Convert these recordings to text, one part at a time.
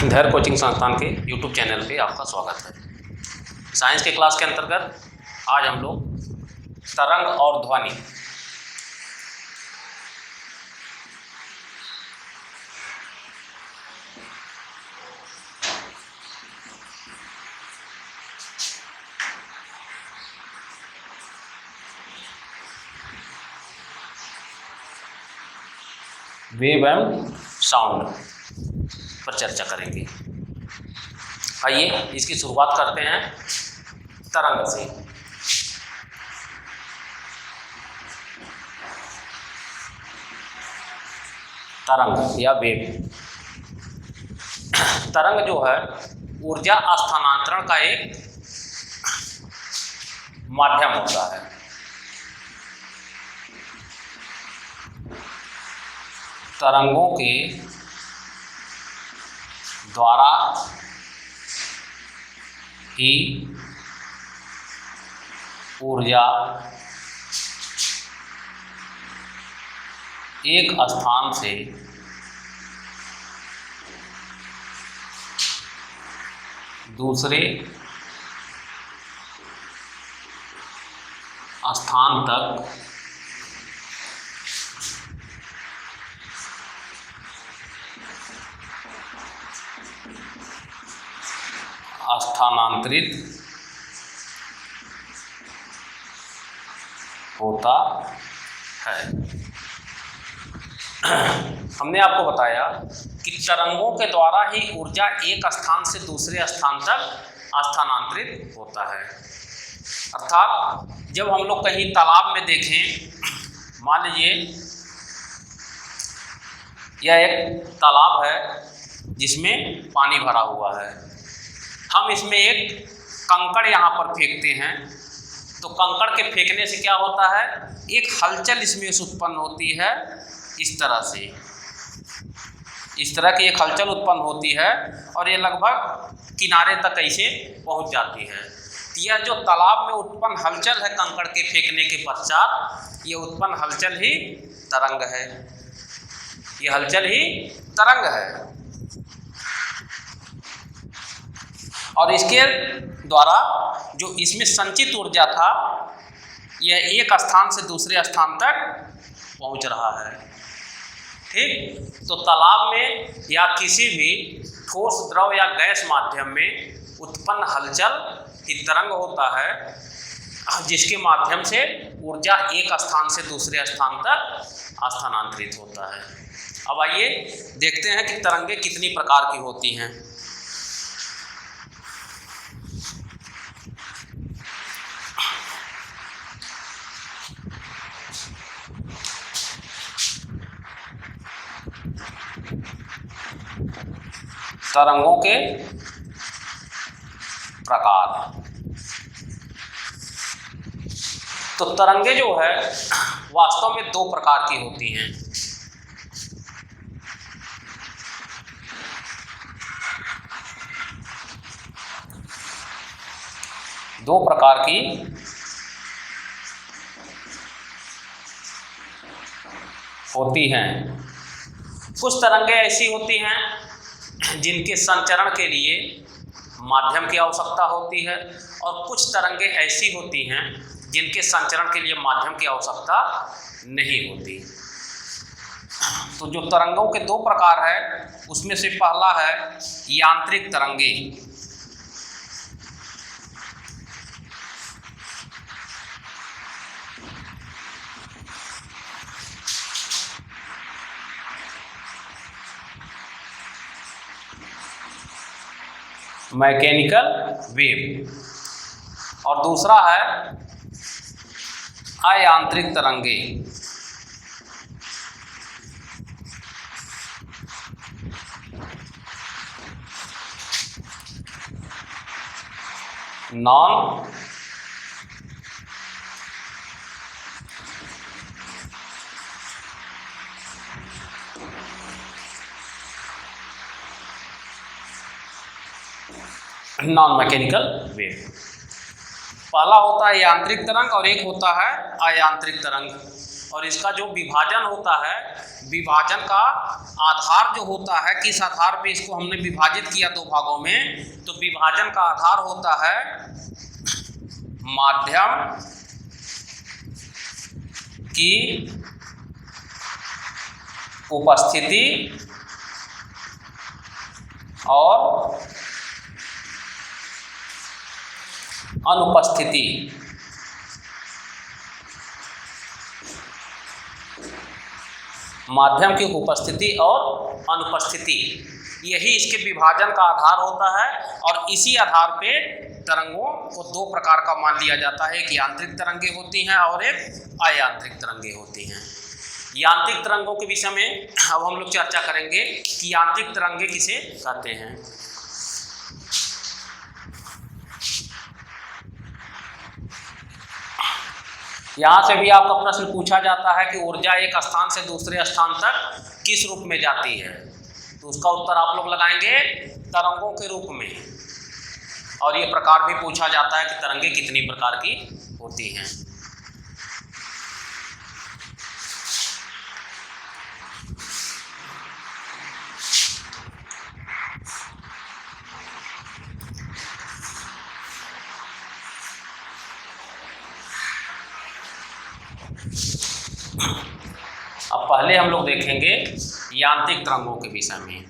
धैर्य कोचिंग संस्थान के यूट्यूब चैनल पे आपका स्वागत है। साइंस के क्लास के अंतर्गत आज हम लोग तरंग और ध्वनि वेव एंड साउंड पर चर्चा करेंगे। आइए इसकी शुरुआत करते हैं तरंग से। तरंग या वेव, तरंग जो है ऊर्जा स्थानांतरण का एक माध्यम होता है। तरंगों के द्वारा ही ऊर्जा एक स्थान से दूसरे स्थान तक स्थानांतरित होता है। हमने आपको बताया कि तरंगों के द्वारा ही ऊर्जा एक स्थान से दूसरे स्थान तक स्थानांतरित होता है। अर्थात जब हम लोग कहीं तालाब में देखें, मान लीजिए यह एक तालाब है जिसमें पानी भरा हुआ है, हम इसमें एक कंकड़ यहाँ पर फेंकते हैं, तो कंकड़ के फेंकने से क्या होता है, एक हलचल इसमें उत्पन्न होती है। इस तरह की एक हलचल उत्पन्न होती है और ये लगभग किनारे तक ऐसे पहुँच जाती है। तो यह जो तालाब में उत्पन्न हलचल है कंकड़ के फेंकने के पश्चात, ये उत्पन्न हलचल ही तरंग है। ये हलचल ही तरंग है और इसके द्वारा जो इसमें संचित ऊर्जा था, यह एक स्थान से दूसरे स्थान तक पहुंच रहा है। ठीक, तो तालाब में या किसी भी ठोस द्रव या गैस माध्यम में उत्पन्न हलचल ही तरंग होता है, जिसके माध्यम से ऊर्जा एक स्थान से दूसरे स्थान तक स्थानांतरित होता है। अब आइए देखते हैं कि तरंगें कितनी प्रकार की होती हैं। तरंगों के प्रकार, तो तरंगे जो है वास्तव में दो प्रकार की होती हैं। दो प्रकार की होती हैं। कुछ तरंगे ऐसी होती हैं जिनके संचरण के लिए माध्यम की आवश्यकता होती है और कुछ तरंगे ऐसी होती हैं जिनके संचरण के लिए माध्यम की आवश्यकता नहीं होती। तो जो तरंगों के दो प्रकार है, उसमें से पहला है यांत्रिक तरंगे। मैकेनिकल वेव, और दूसरा है अयांत्रिक तरंगे। Non mechanical wave. पहला होता है यांत्रिक तरंग और एक होता है अयांत्रिक तरंग। और इसका जो विभाजन होता है, विभाजन का आधार जो होता है, किस आधार पे इसको हमने विभाजित किया दो भागों में, तो विभाजन का आधार होता है माध्यम की उपस्थिति और अनुपस्थिति। माध्यम की उपस्थिति और अनुपस्थिति, यही इसके विभाजन का आधार होता है। और इसी आधार पे तरंगों को दो प्रकार का मान लिया जाता है, एक यांत्रिक तरंगे होती हैं और एक अयांत्रिक तरंगे होती हैं। यांत्रिक तरंगों के विषय में अब हम लोग चर्चा करेंगे कि यांत्रिक तरंगे किसे कहते हैं। यहाँ से भी आपका प्रश्न पूछा जाता है कि ऊर्जा एक स्थान से दूसरे स्थान तक किस रूप में जाती है, तो उसका उत्तर आप लोग लगाएंगे तरंगों के रूप में। और ये प्रकार भी पूछा जाता है कि तरंगे कितनी प्रकार की होती हैं। अब पहले हम लोग देखेंगे यांत्रिक तरंगों के विषय में।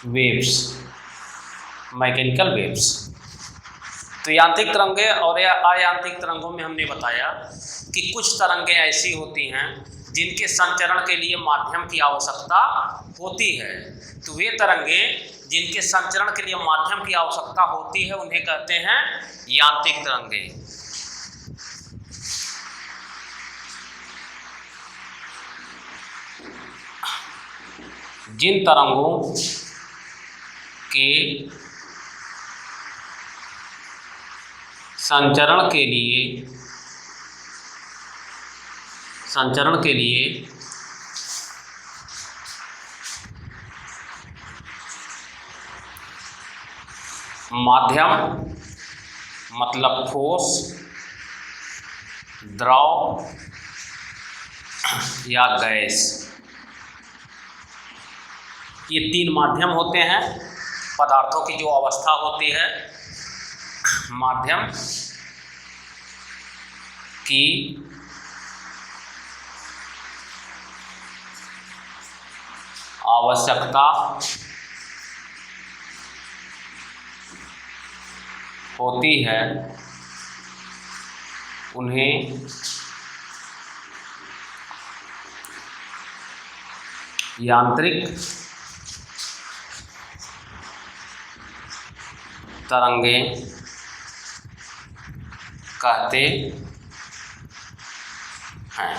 Waves, mechanical waves. तो यांत्रिक तरंगे और अयांत्रिक तरंगों में हमने बताया कि कुछ तरंगे ऐसी होती हैं जिनके संचरण के लिए माध्यम की आवश्यकता होती है। तो वे तरंगे जिनके संचरण के लिए माध्यम की आवश्यकता होती है उन्हें कहते हैं यांत्रिक तरंगे। जिन तरंगों के संचरण के लिए माध्यम मतलब ठोस, द्रव या गैस, ये तीन माध्यम होते हैं। पदार्थों की जो अवस्था होती है, माध्यम की आवश्यकता होती है, उन्हें यांत्रिक तरंगे कहते हैं।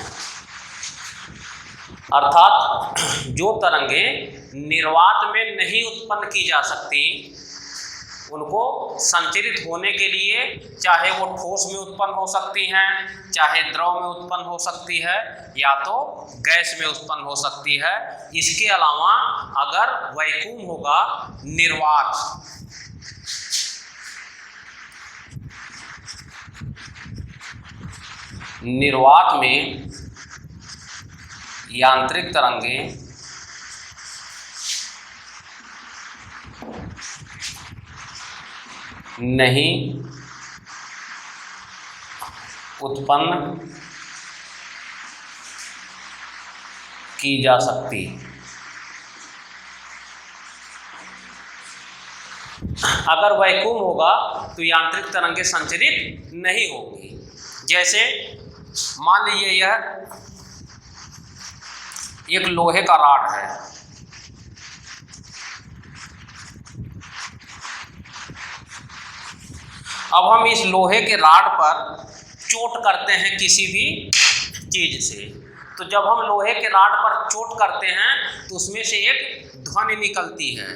अर्थात जो तरंगे निर्वात में नहीं उत्पन्न की जा सकती, उनको संचरित होने के लिए चाहे वो ठोस में उत्पन्न हो सकती हैं, चाहे द्रव में उत्पन्न हो सकती है, या तो गैस में उत्पन्न हो सकती है। इसके अलावा अगर वैक्यूम होगा, निर्वात में यांत्रिक तरंगे नहीं उत्पन्न की जा सकती। अगर वैक्यूम होगा तो यांत्रिक तरंगे संचरित नहीं होंगी। जैसे मान लीजिए यह एक लोहे का रॉड है, अब हम इस लोहे के रॉड पर चोट करते हैं किसी भी चीज से, तो जब हम लोहे के रॉड पर चोट करते हैं तो उसमें से एक ध्वनि निकलती है।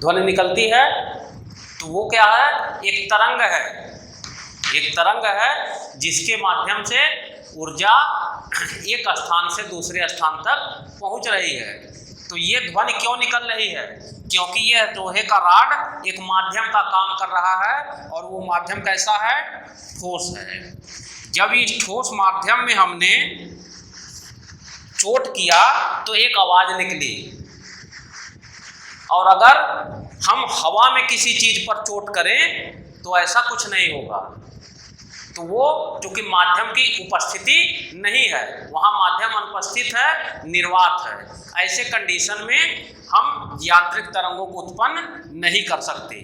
ध्वनि निकलती है तो वो क्या है? एक तरंग है। एक तरंग है जिसके माध्यम से ऊर्जा एक स्थान से दूसरे स्थान तक पहुंच रही है। तो ये ध्वनि क्यों निकल रही है? क्योंकि यह लोहे का रॉड एक माध्यम का काम कर रहा है और वो माध्यम कैसा है? ठोस है। जब इस ठोस माध्यम में हमने चोट किया तो एक आवाज निकली, और अगर हम हवा में किसी चीज पर चोट करें तो ऐसा कुछ नहीं होगा। तो वो चूंकि माध्यम की उपस्थिति नहीं है, वहाँ माध्यम अनुपस्थित है, निर्वात है, ऐसे कंडीशन में हम यांत्रिक तरंगों को उत्पन्न नहीं कर सकते।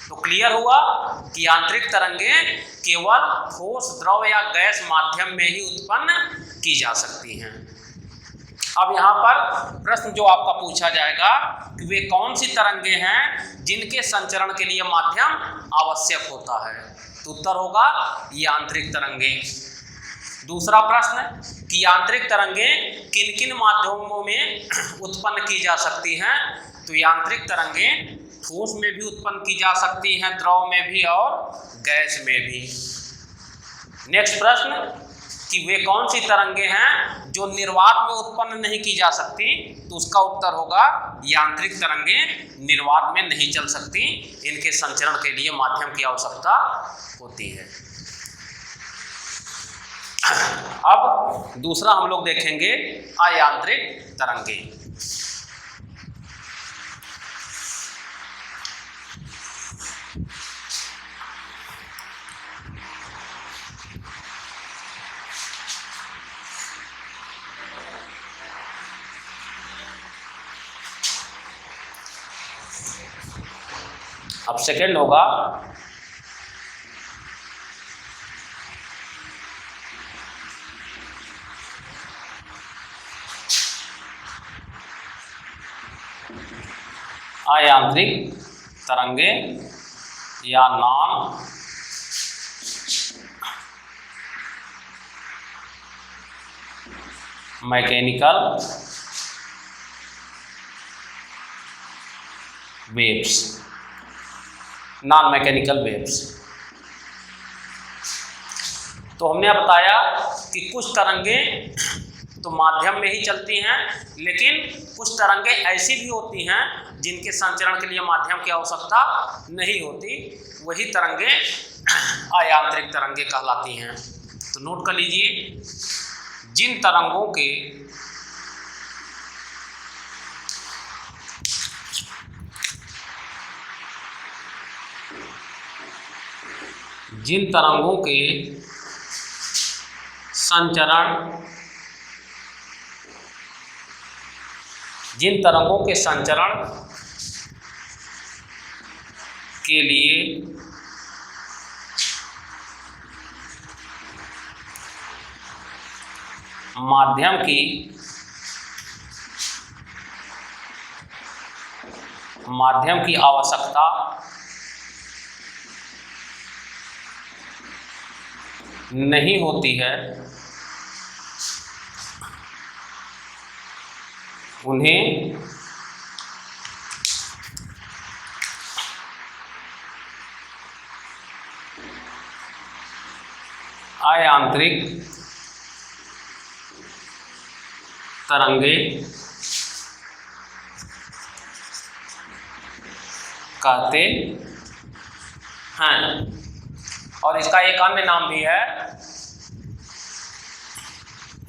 तो क्लियर हुआ कि यांत्रिक तरंगें केवल ठोस, द्रव या गैस माध्यम में ही उत्पन्न की जा सकती हैं। अब यहाँ पर प्रश्न जो आपका पूछा जाएगा कि वे कौन सी तरंगें हैं जिनके संचरण के लिए माध्यम आवश्यक होता है? तो उत्तर होगा यांत्रिक तरंगें। दूसरा प्रश्न कि यांत्रिक तरंगें किन किन माध्यमों में उत्पन्न की जा सकती हैं? तो यांत्रिक तरंगें ठोस में भी उत्पन्न की जा सकती हैं, द्रव में भी और गैस में भी। नेक्स्ट प्रश्न कि वे कौन सी तरंगें हैं जो निर्वात में उत्पन्न नहीं की जा सकती? तो उसका उत्तर होगा यांत्रिक तरंगें निर्वात में नहीं चल सकती, इनके संचरण के लिए माध्यम की आवश्यकता होती है। अब दूसरा हम लोग देखेंगे अयांत्रिक तरंगें। अब सेकंड होगा अयांत्रिक तरंगें या non mechanical waves. Non mechanical waves. तो हमने बताया कि कुछ तरंगें तो माध्यम में ही चलती हैं, लेकिन कुछ तरंगें ऐसी भी होती हैं जिनके संचरण के लिए माध्यम की आवश्यकता नहीं होती, वही तरंगें अयांत्रिक तरंगें कहलाती हैं। तो नोट कर लीजिए, जिन तरंगों के संचरण के लिए माध्यम की आवश्यकता नहीं होती है, उन्हें अयांत्रिक तरंगें कहते हैं। और इसका एक अन्य नाम भी है,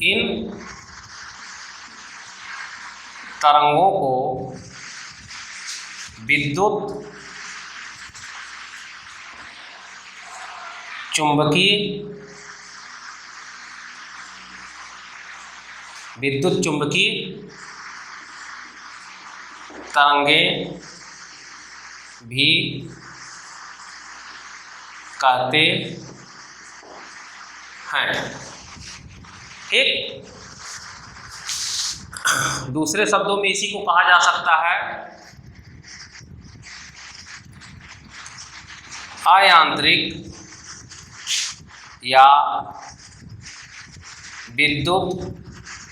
इन तरंगों को विद्युत चुंबकीय तरंगें भी कहते हैं। ठीक, दूसरे शब्दों में इसी को कहा जा सकता है अयांत्रिक या विद्युत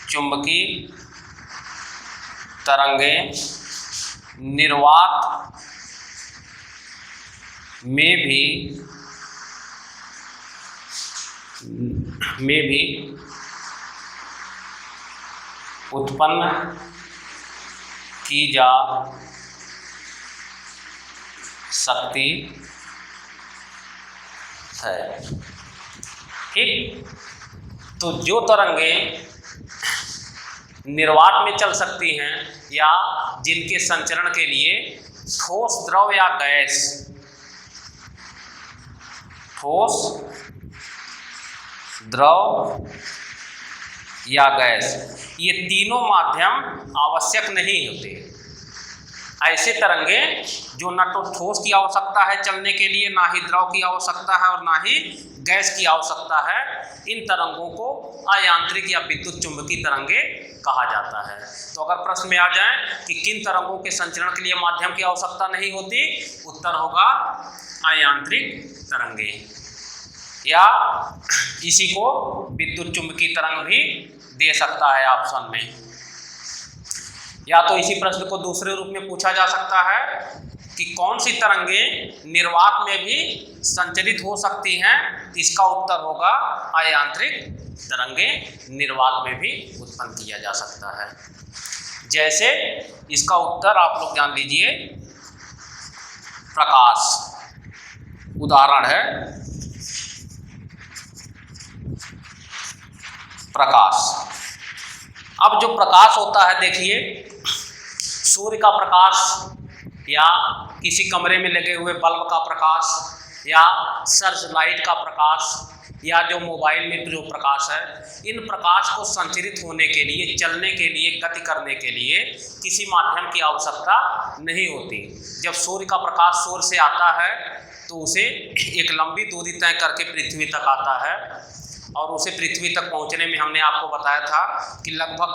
चुंबकीय तरंगें निर्वात में भी उत्पन्न की जा सकती है। ठीक, तो जो तरंगें निर्वात में चल सकती हैं या जिनके संचरण के लिए ठोस द्रव या गैस, ठोस द्रव या गैस, ये तीनों माध्यम आवश्यक नहीं होते। ऐसे तरंगें जो न तो ठोस की आवश्यकता है चलने के लिए, ना ही द्रव की आवश्यकता है और ना ही गैस की आवश्यकता है, इन तरंगों को अयांत्रिक या विद्युत चुंबकीय तरंगें कहा जाता है। तो अगर प्रश्न में आ जाए कि किन तरंगों के संचरण के लिए माध्यम की आवश्यकता नहीं होती, उत्तर होगा अयांत्रिक तरंगें, या इसी को विद्युत चुंबकीय तरंग भी दे सकता है ऑप्शन में। या तो इसी प्रश्न को दूसरे रूप में पूछा जा सकता है कि कौन सी तरंगें निर्वात में भी संचरित हो सकती हैं, इसका उत्तर होगा अयांत्रिक तरंगें निर्वात में भी उत्पन्न किया जा सकता है। जैसे इसका उत्तर आप लोग जान लीजिए, प्रकाश उदाहरण है, प्रकाश। अब जो प्रकाश होता है, देखिए सूर्य का प्रकाश या किसी कमरे में लगे हुए बल्ब का प्रकाश या सर्च लाइट का प्रकाश या जो मोबाइल में जो प्रकाश है, इन प्रकाश को संचरित होने के लिए, चलने के लिए, गति करने के लिए किसी माध्यम की आवश्यकता नहीं होती। जब सूर्य का प्रकाश सूर्य से आता है तो उसे एक लंबी दूरी तय करके पृथ्वी तक आता है, और उसे पृथ्वी तक पहुंचने में हमने आपको बताया था कि लगभग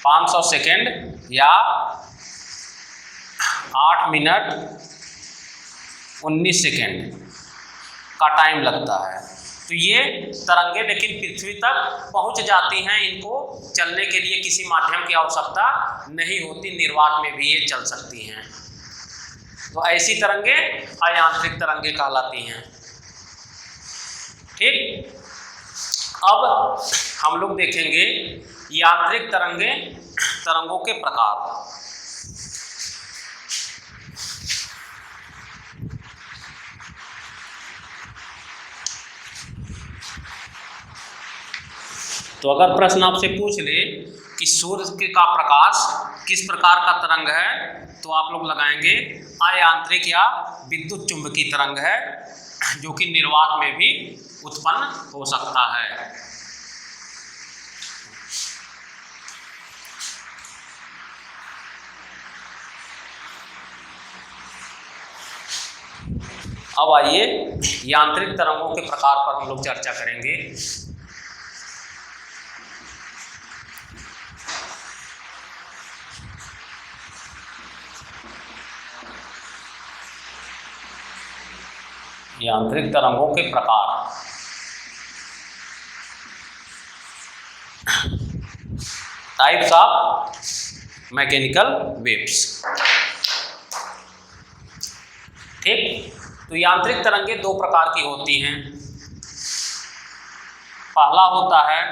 500 सेकेंड या 8 मिनट 19 सेकेंड का टाइम लगता है। तो ये तरंगे लेकिन पृथ्वी तक पहुंच जाती हैं, इनको चलने के लिए किसी माध्यम की आवश्यकता नहीं होती, निर्वात में भी ये चल सकती हैं। तो ऐसी तरंगे अयांत्रिक तरंगे कहलाती हैं। ठीक, अब हम लोग देखेंगे यांत्रिक तरंगों के प्रकार। तो अगर प्रश्न आपसे पूछ ले कि सूर्य का प्रकाश किस प्रकार का तरंग है, तो आप लोग लगाएंगे अयांत्रिक या विद्युत चुंबकीय तरंग है, जो कि निर्वात में भी उत्पन्न हो सकता है। अब आइए यांत्रिक तरंगों के प्रकार पर हम लोग चर्चा करेंगे। यांत्रिक तरंगों के प्रकार। Types of mechanical waves. ठीक, तो यांत्रिक तरंगें दो प्रकार की होती हैं। पहला होता है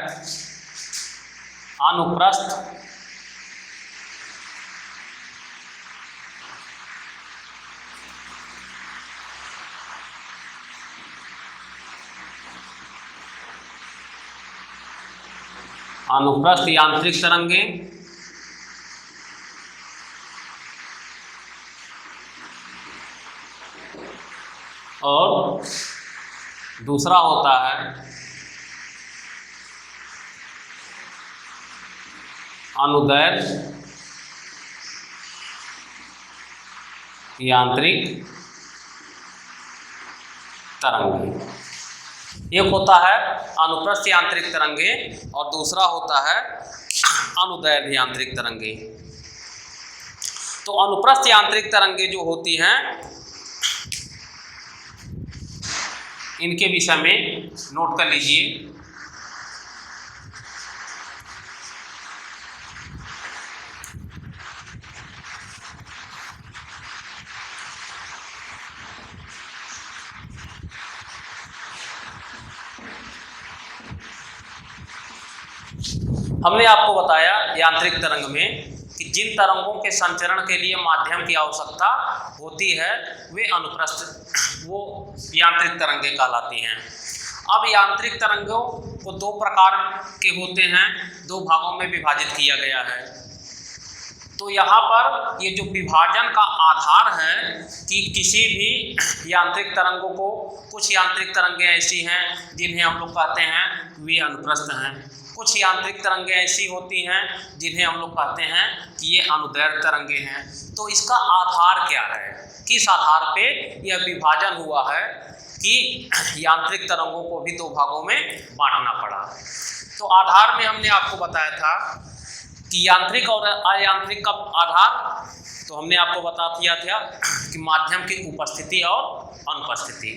अनुप्रस्थ यांत्रिक तरंगें, और दूसरा होता है अनुदैर्ध्य यांत्रिक तरंगें। एक होता है अनुप्रस्थ यांत्रिक तरंगें और दूसरा होता है अनुदैर्ध्य यांत्रिक तरंगें। तो अनुप्रस्थ यांत्रिक तरंगें जो होती हैं इनके विषय में नोट कर लीजिए। हमने आपको बताया यांत्रिक तरंग में कि जिन तरंगों के संचरण के लिए माध्यम की आवश्यकता होती है वे अनुप्रस्थ वो यांत्रिक तरंगें कहलाती हैं। अब यांत्रिक तरंगों को दो प्रकार के होते हैं, दो भागों में विभाजित किया गया है। तो यहाँ पर ये जो विभाजन का आधार है कि किसी भी यांत्रिक तरंगों को, कुछ यांत्रिक तरंगें ऐसी हैं जिन्हें हम लोग कहते हैं वे अनुप्रस्थ हैं, कुछ यांत्रिक तरंगें ऐसी होती हैं जिन्हें हम लोग कहते हैं कि ये अनुदैर्घ्य तरंगें हैं। तो इसका आधार क्या है, किस आधार पे यह विभाजन हुआ है कि यांत्रिक तरंगों को भी दो भागों में बांटना पड़ा। तो आधार में हमने आपको बताया था कि यांत्रिक और अयांत्रिक का आधार तो हमने आपको बता दिया था कि माध्यम की उपस्थिति और अनुपस्थिति।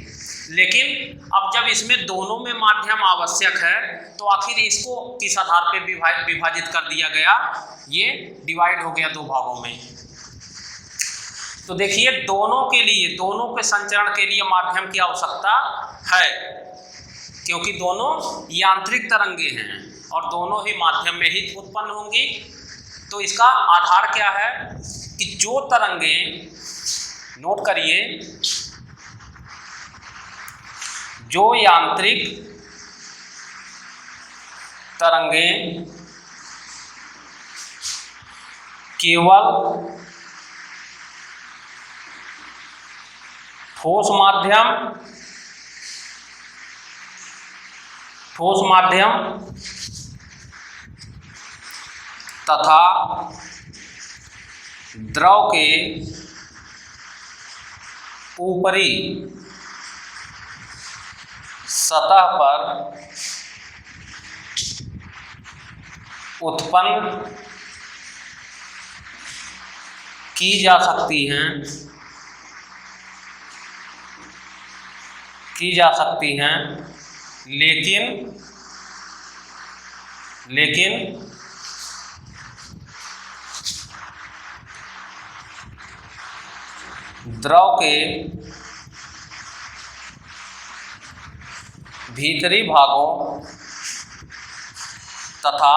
लेकिन अब जब इसमें दोनों में माध्यम आवश्यक है तो आखिर इसको किस आधार पे विभाजित कर दिया गया, ये डिवाइड हो गया दो भागों में। तो देखिए दोनों के लिए, दोनों के संचरण के लिए माध्यम की आवश्यकता है क्योंकि दोनों यांत्रिक तरंगे हैं और दोनों ही माध्यम में ही उत्पन्न होंगी। तो इसका आधार क्या है कि जो तरंगें, नोट करिए, जो यांत्रिक तरंगें केवल ठोस माध्यम तथा द्रव के ऊपरी सतह पर उत्पन्न की जा सकती हैं, लेकिन द्रव के भीतरी भागों तथा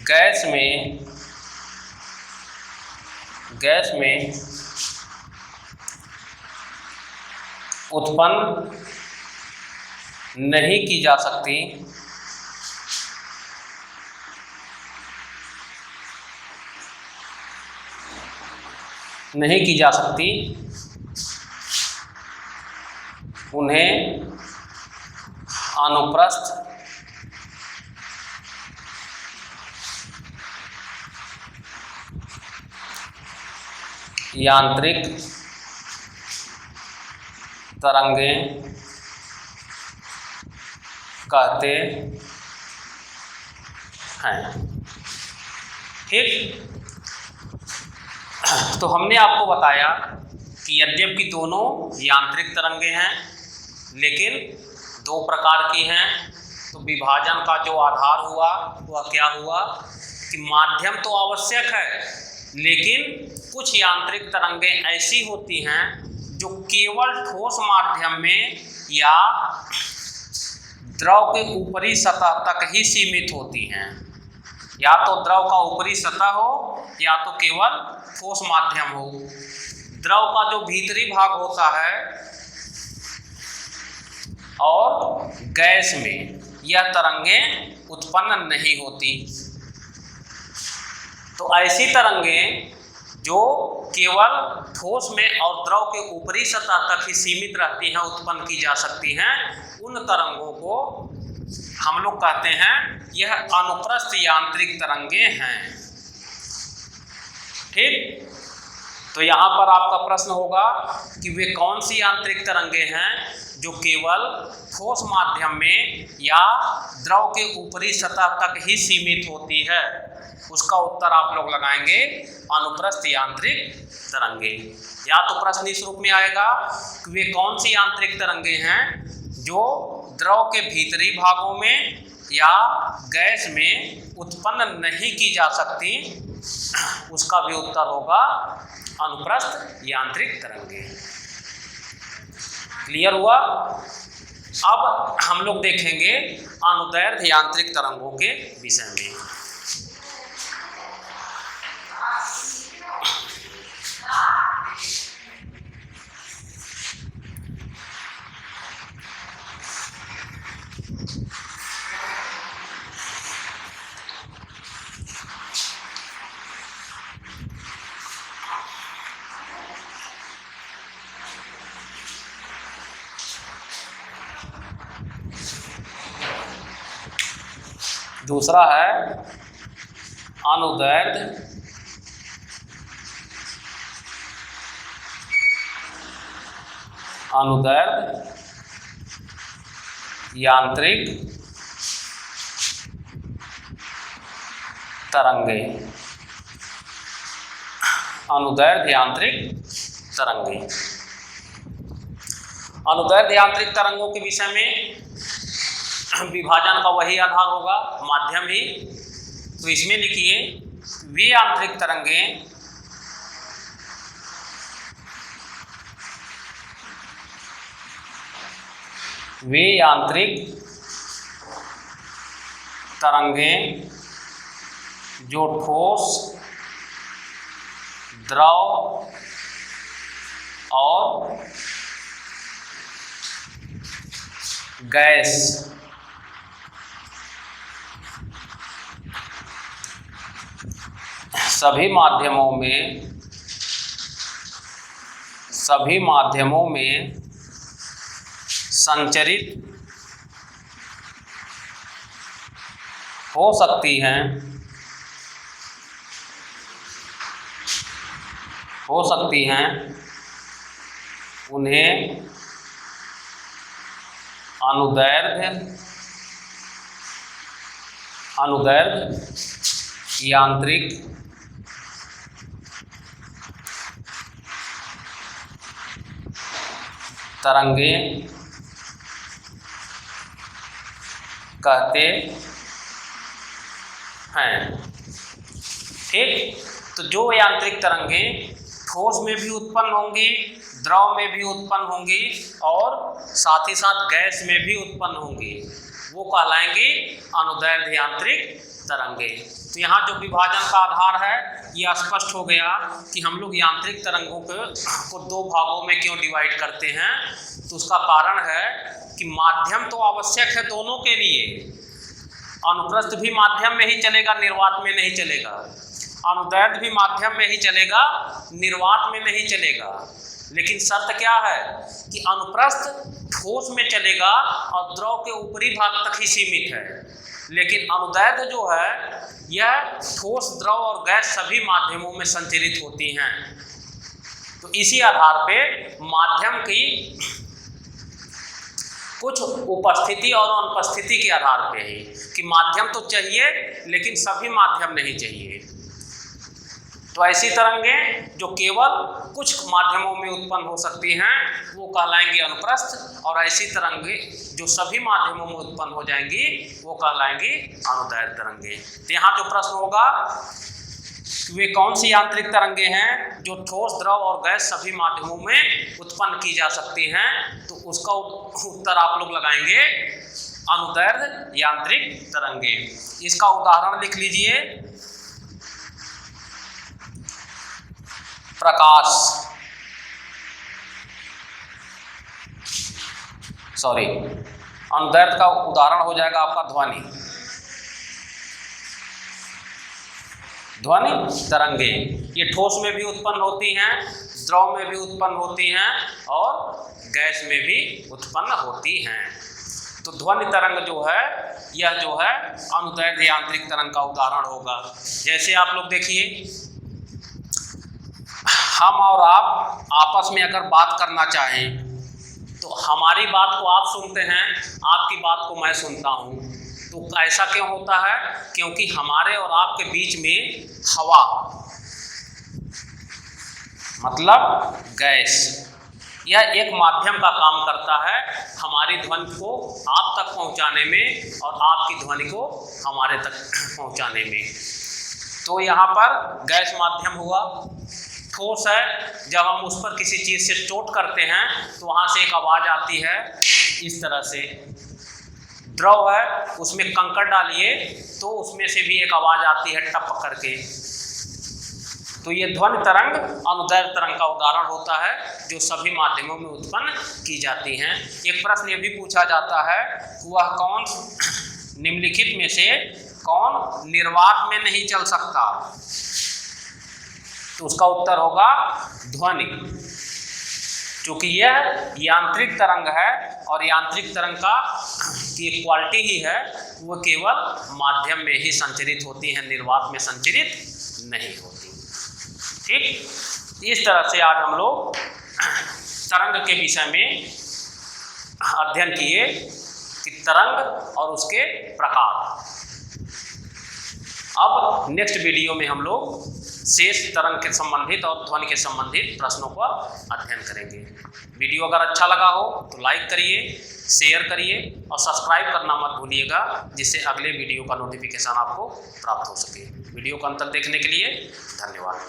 गैस में उत्पन्न नहीं की जा सकती, उन्हें अनुप्रस्थ यांत्रिक तरंगें कहते हैं। ठीक, तो हमने आपको बताया कि यद्यपि दोनों यांत्रिक तरंगें हैं लेकिन दो प्रकार की हैं। तो विभाजन का जो आधार हुआ वह क्या हुआ कि माध्यम तो आवश्यक है लेकिन कुछ यांत्रिक तरंगें ऐसी होती हैं जो केवल ठोस माध्यम में या द्रव के ऊपरी सतह तक ही सीमित होती हैं। या तो द्रव का ऊपरी सतह हो या तो केवल ठोस माध्यम हो। द्रव का जो भीतरी भाग होता है और गैस में यह तरंगें उत्पन्न नहीं होती। तो ऐसी तरंगें जो केवल ठोस में और द्रव के ऊपरी सतह तक ही सीमित रहती हैं, उत्पन्न की जा सकती हैं, उन तरंगों को हम लोग कहते हैं यह अनुप्रस्थ यांत्रिक तरंगें हैं। ठीक, तो यहाँ पर आपका प्रश्न होगा कि वे कौन सी यांत्रिक तरंगे हैं जो केवल ठोस माध्यम में या द्रव के ऊपरी सतह तक ही सीमित होती है। उसका उत्तर आप लोग लगाएंगे अनुप्रस्थ यांत्रिक तरंगे। या तो प्रश्न इस रूप में आएगा कि वे कौन सी यांत्रिक तरंगे हैं जो द्रव के भीतरी भागों में या गैस में उत्पन्न नहीं की जा सकती, उसका भी उत्तर होगा अनुप्रस्थ यांत्रिक तरंगे। क्लियर हुआ? अब हम लोग देखेंगे अनुदैर्ध्य यांत्रिक तरंगों के विषय में। दूसरा है अनुदैर्ध्य यांत्रिक तरंगे। अनुदैर्ध्य यांत्रिक तरंगे। अनुदैर्ध्य यांत्रिक तरंगों के विषय में विभाजन का वही आधार होगा, माध्यम ही। तो इसमें लिखिए वे यांत्रिक तरंगे जो ठोस, द्रव और गैस सभी माध्यमों में संचरित हो सकती हैं, उन्हें अनुदैर्ध्य यांत्रिक तरंगे कहते हैं। ठीक, तो जो यांत्रिक तरंगे ठोस में भी उत्पन्न होंगी, द्रव में भी उत्पन्न होंगी और साथ ही साथ गैस में भी उत्पन्न होंगी, वो कहलाएंगी अनुदैर्ध्य यांत्रिक तरंगे। तो यहाँ जो विभाजन का आधार है ये स्पष्ट हो गया कि हम लोग यांत्रिक तरंगों को दो भागों में क्यों डिवाइड करते हैं। तो उसका कारण है कि माध्यम तो आवश्यक है दोनों के लिए। अनुप्रस्थ भी माध्यम में ही चलेगा, निर्वात में नहीं चलेगा। अनुदैर्ध्य भी माध्यम में ही चलेगा, निर्वात में नहीं चलेगा। लेकिन शर्त क्या है कि अनुप्रस्थ ठोस में चलेगा और द्रव के ऊपरी भाग तक ही सीमित है, लेकिन अनुदैर्ध्य जो है यह ठोस, द्रव और गैस सभी माध्यमों में संचरित होती हैं। तो इसी आधार पे माध्यम की कुछ उपस्थिति और अनुपस्थिति के आधार पे ही कि माध्यम तो चाहिए लेकिन सभी माध्यम नहीं चाहिए। तो ऐसी तरंगें जो केवल कुछ माध्यमों में उत्पन्न हो सकती हैं वो कहलाएंगी अनुप्रस्थ, और ऐसी तरंगें जो सभी माध्यमों में उत्पन्न हो जाएंगी वो कहलाएंगी अनुदैर्ध्य तरंगे। तो यहाँ जो प्रश्न होगा वे कौन सी यांत्रिक तरंगे हैं जो ठोस, द्रव और गैस सभी माध्यमों में उत्पन्न की जा सकती हैं, तो उसका उत्तर आप लोग लगाएंगे अनुदैर्ध्य यांत्रिक तरंगे। इसका उदाहरण लिख लीजिए, प्रकाश, अनुदैर्ध्य का उदाहरण हो जाएगा आपका ध्वनि। ध्वनि तरंगे ये ठोस में भी उत्पन्न होती हैं, द्रव में भी उत्पन्न होती हैं और गैस में भी उत्पन्न होती हैं। तो ध्वनि तरंग जो है यह जो है अनुदैर्ध्य यांत्रिक तरंग का उदाहरण होगा। जैसे आप लोग देखिए हम और आप आपस में अगर बात करना चाहें तो हमारी बात को आप सुनते हैं, आपकी बात को मैं सुनता हूँ। तो ऐसा क्यों होता है? क्योंकि हमारे और आपके बीच में हवा मतलब गैस यह एक माध्यम का काम करता है हमारी ध्वनि को आप तक पहुंचाने में और आपकी ध्वनि को हमारे तक पहुंचाने में। तो यहाँ पर गैस माध्यम हुआ। ठोस है, जब हम उस पर किसी चीज़ से चोट करते हैं तो वहाँ से एक आवाज़ आती है इस तरह से। द्रव है, उसमें कंकड़ डालिए तो उसमें से भी एक आवाज़ आती है टपक करके। तो ये ध्वनि तरंग अनुदैर्घ्य तरंग का उदाहरण होता है जो सभी माध्यमों में उत्पन्न की जाती हैं। एक प्रश्न ये भी पूछा जाता है, वह कौन निम्नलिखित में से कौन निर्वात में नहीं चल सकता? तो उसका उत्तर होगा ध्वनि, क्योंकि यह यांत्रिक तरंग है और यांत्रिक तरंग का की क्वालिटी ही है वो केवल माध्यम में ही संचरित होती है, निर्वात में संचरित नहीं होती। ठीक, इस तरह से आज हम लोग तरंग के विषय में अध्ययन किए कि तरंग और उसके प्रकार। अब नेक्स्ट वीडियो में हम लोग शेष तरंग के संबंधित और ध्वनि के संबंधित प्रश्नों का अध्ययन करेंगे। वीडियो अगर अच्छा लगा हो तो लाइक करिए, शेयर करिए और सब्सक्राइब करना मत भूलिएगा, जिससे अगले वीडियो का नोटिफिकेशन आपको प्राप्त हो सके। वीडियो को अंत तक देखने के लिए धन्यवाद।